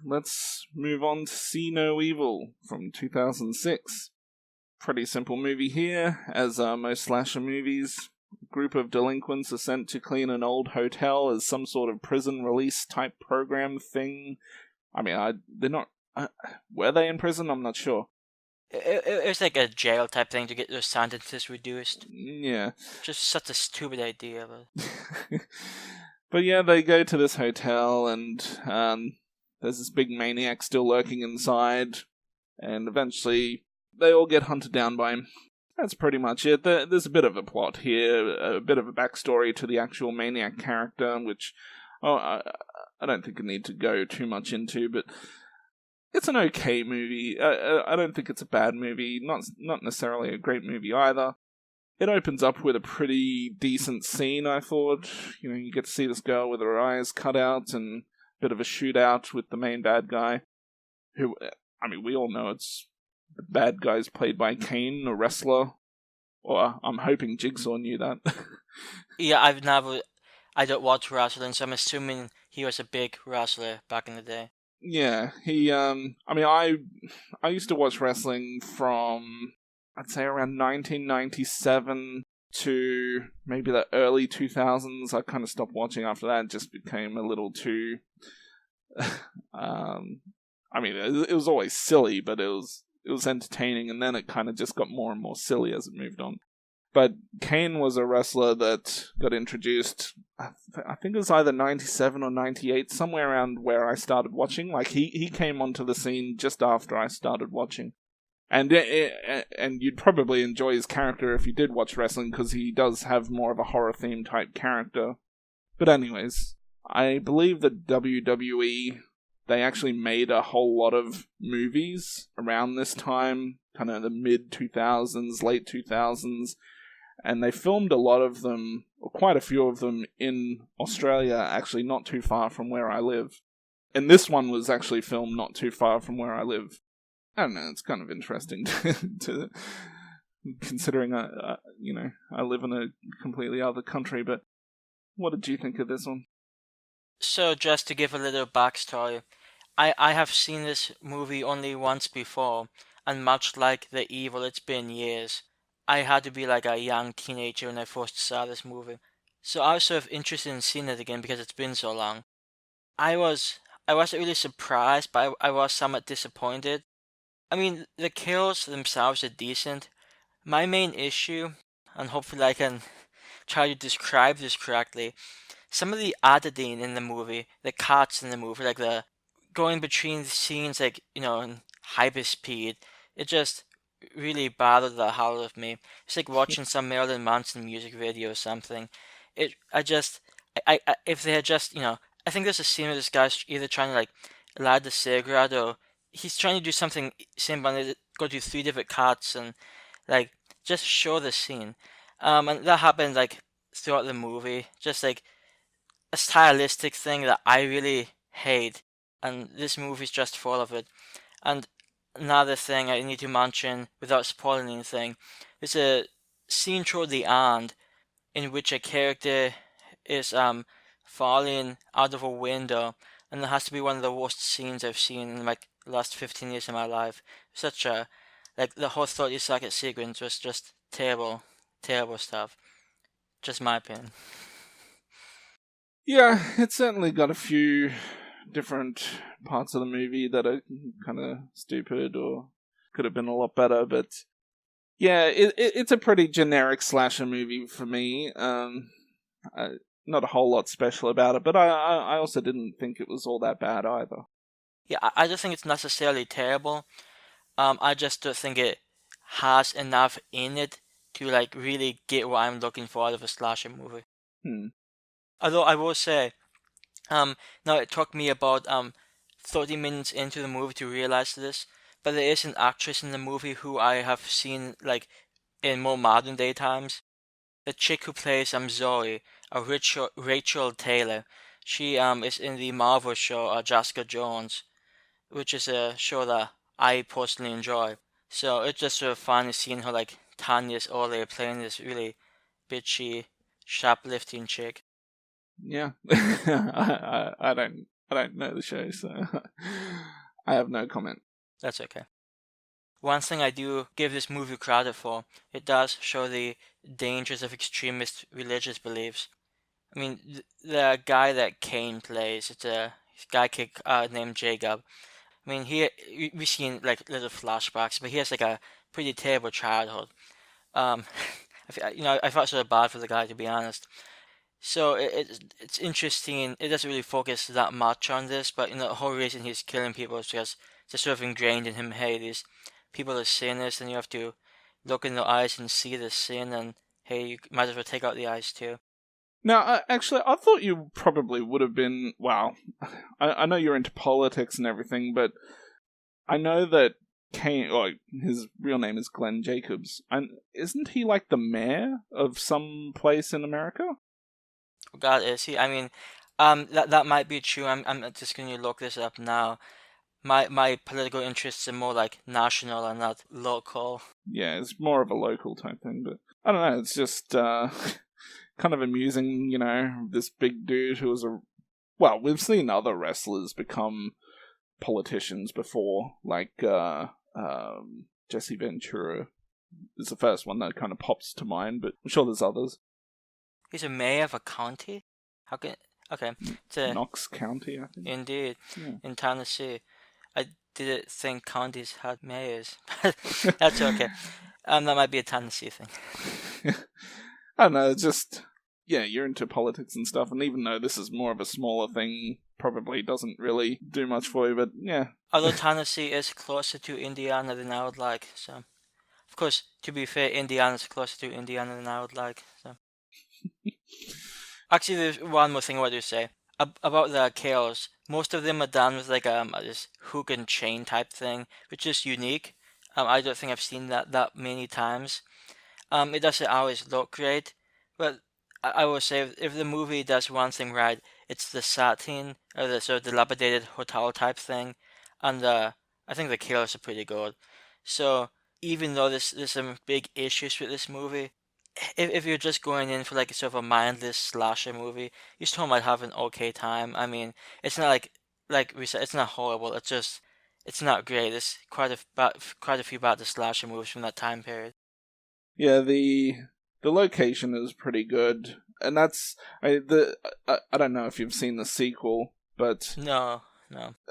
let's move on to See No Evil from 2006. Pretty simple movie here, as most slasher movies. A group of delinquents are sent to clean an old hotel as some sort of prison release type program thing. I mean, they're not... were they in prison? I'm not sure. It's like a jail type thing to get those sentences reduced. Yeah. Just such a stupid idea. But yeah, they go to this hotel and there's this big maniac still lurking inside, and eventually they all get hunted down by him. That's pretty much it. There's a bit of a plot here, a bit of a backstory to the actual maniac character, which I don't think I need to go too much into, but it's an okay movie. I don't think it's a bad movie, not necessarily a great movie either. It opens up with a pretty decent scene, I thought. You know, you get to see this girl with her eyes cut out and a bit of a shootout with the main bad guy, who, I mean, we all know it's the bad guy's played by Kane, a wrestler. Or I'm hoping Jigsaw knew that. Yeah, I don't watch wrestling, so I'm assuming he was a big wrestler back in the day. Yeah, he, I mean, I used to watch wrestling from, I'd say around 1997 to maybe the early 2000s. I kind of stopped watching after that. It just became a little too, I mean, it was always silly, but it was entertaining, and then it kind of just got more and more silly as it moved on. But Kane was a wrestler that got introduced, I think it was either 97 or 98, somewhere around where I started watching. Like, he came onto the scene just after I started watching. And you'd probably enjoy his character if you did watch wrestling, because he does have more of a horror theme type character. But anyways, I believe that WWE, they actually made a whole lot of movies around this time, kind of the mid-2000s, late 2000s, and they filmed a lot of them, or quite a few of them, in Australia, actually not too far from where I live. And this one was actually filmed not too far from where I live. I don't know, it's kind of interesting to considering, I live in a completely other country, but what did you think of this one? So just to give a little backstory, I have seen this movie only once before, and much like The Evil, it's been years. I had to be like a young teenager when I first saw this movie. So I was sort of interested in seeing it again because it's been so long. I wasn't really surprised, but I was somewhat disappointed. I mean, the kills themselves are decent. My main issue, and hopefully I can try to describe this correctly, some of the editing in the movie, the cuts in the movie, like the going between the scenes, like, in hyper speed, it just really bothered the hell out of me. It's like watching some Marilyn Manson music video or something. If they had just, I think there's a scene where this guy's either trying to like light the cigarette or he's trying to do something simple and they go to three different cuts and like just show the scene. And that happened like throughout the movie, just like a stylistic thing that I really hate, and this movie's just full of it. And another thing I need to mention without spoiling anything, there's a scene toward the end in which a character is falling out of a window, and it has to be one of the worst scenes I've seen in like the last 15 years of my life. Such a like the whole 30-second sequence was just terrible, terrible stuff. Just my opinion. Yeah, it's certainly got a few different parts of the movie that are kind of stupid or could have been a lot better, but yeah, it's a pretty generic slasher movie for me. Not a whole lot special about it, but I also didn't think it was all that bad either. Yeah, I don't think it's necessarily terrible. I just don't think it has enough in it to like really get what I'm looking for out of a slasher movie. Hmm. Although I will say, now it took me about 30 minutes into the movie to realize this, but there is an actress in the movie who I have seen like in more modern day times. The chick who plays Zoe, Rachel Taylor. She is in the Marvel show Jessica Jones, which is a show that I personally enjoy. So it's just sort of fun seeing her like 10 years older playing this really bitchy, shoplifting chick. Yeah, I don't I don't know the show, so I have no comment. That's okay. One thing I do give this movie credit for, it does show the dangers of extremist religious beliefs. I mean, the guy that Kane plays, it's a guy named Jacob. I mean, we've seen like little flashbacks, but he has like a pretty terrible childhood. Um, I felt sort of bad for the guy, to be honest. So it's interesting. It doesn't really focus that much on this, but the whole reason he's killing people is because it's sort of ingrained in him. Hey, these people are sinners, and you have to look in their eyes and see the sin, and hey, you might as well take out the eyes too. Now, actually, I thought you probably would have been, well, I know you're into politics and everything, but I know that Kane, like, his real name is Glenn Jacobs, and isn't he like the mayor of some place in America? Oh God, is he? I mean, that might be true. I'm just going to look this up now. My political interests are more like national and not local. Yeah, it's more of a local type thing, but I don't know, it's just kind of amusing, this big dude who was well, we've seen other wrestlers become politicians before, like Jesse Ventura is the first one that kind of pops to mind, but I'm sure there's others. He's a mayor of a county? How can... Okay. It's Knox County, I think. Indeed. Yeah. In Tennessee. I didn't think counties had mayors. That's okay. That might be a Tennessee thing. I don't know, it's just... Yeah, you're into politics and stuff, and even though this is more of a smaller thing, probably doesn't really do much for you, but yeah. Although Tennessee is closer to Indiana than I would like, so... Of course, to be fair, Indiana's closer to Indiana than I would like, so... Actually, there's one more thing I want to say. About the kills. Most of them are done with like this hook and chain type thing, which is unique. I don't think I've seen that many times. It doesn't always look great, but I will say if the movie does one thing right, it's the setting or the sort of dilapidated hotel type thing, and I think the kills are pretty good. So even though there's some big issues with this movie, if you're just going in for like sort of a mindless slasher movie, you still might have an okay time. I mean, it's not like we said, it's not horrible. It's not great. There's quite a few bad slasher movies from that time period. Yeah, the location is pretty good, and that's I don't know if you've seen the sequel, but No.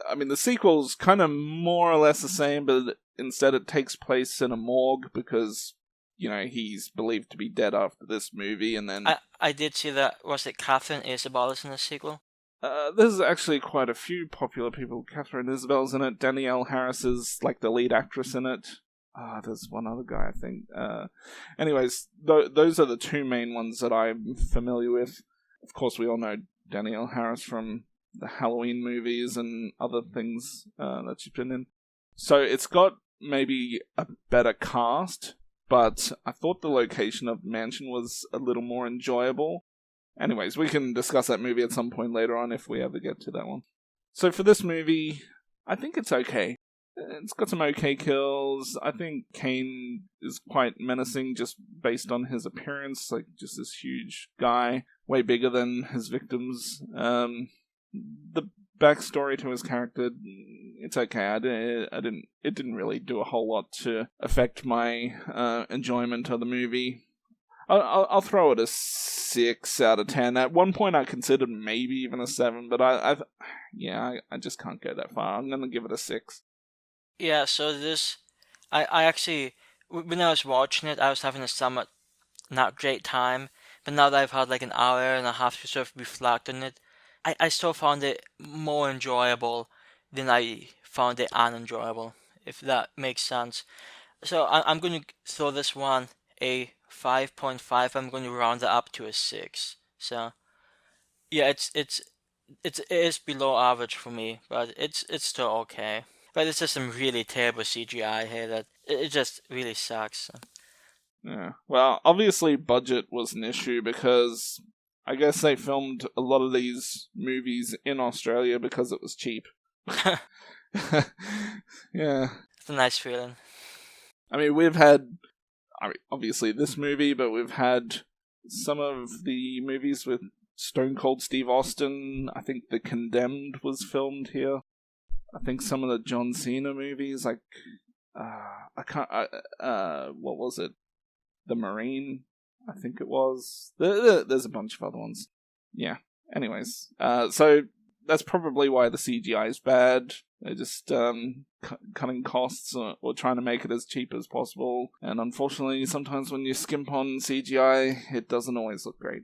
I mean the sequel's kind of more or less the same, but instead it takes place in a morgue because he's believed to be dead after this movie, and then I did see that. Was it Catherine Isabel's in the sequel? There's actually quite a few popular people. Catherine Isabel's in it. Danielle Harris is like the lead actress in it. There's one other guy, I think. Anyways, those are the two main ones that I'm familiar with. Of course, we all know Danielle Harris from the Halloween movies and other things that she's been in. So it's got maybe a better cast, but I thought the location of the mansion was a little more enjoyable. Anyways, we can discuss that movie at some point later on if we ever get to that one. So for this movie, I think it's okay. It's got some okay kills. I think Kane is quite menacing just based on his appearance, like just this huge guy, way bigger than his victims. The backstory to his character, it's okay. It didn't really do a whole lot to affect my enjoyment of the movie. I'll throw it a 6 out of 10. At one point, I considered maybe even a 7, but I just can't go that far. I'm gonna give it a 6. Yeah. So I actually, when I was watching it, I was having a somewhat not great time. But now that I've had like an hour and a half to sort of reflect on it, I still found it more enjoyable than I found it unenjoyable, if that makes sense. So I'm going to throw this one a 5.5. I'm going to round it up to a 6. So yeah, it is below average for me, but it's still okay. But it's just some really terrible CGI here that it just really sucks. Yeah. Well, obviously budget was an issue because I guess they filmed a lot of these movies in Australia because it was cheap. Yeah. It's a nice feeling. I mean, obviously this movie, but we've had some of the movies with Stone Cold Steve Austin. I think The Condemned was filmed here. I think some of the John Cena movies, like what was it? The Marine, I think it was. There's a bunch of other ones. Yeah. Anyways, so that's probably why the CGI is bad. They're just cutting costs or trying to make it as cheap as possible. And unfortunately, sometimes when you skimp on CGI, it doesn't always look great.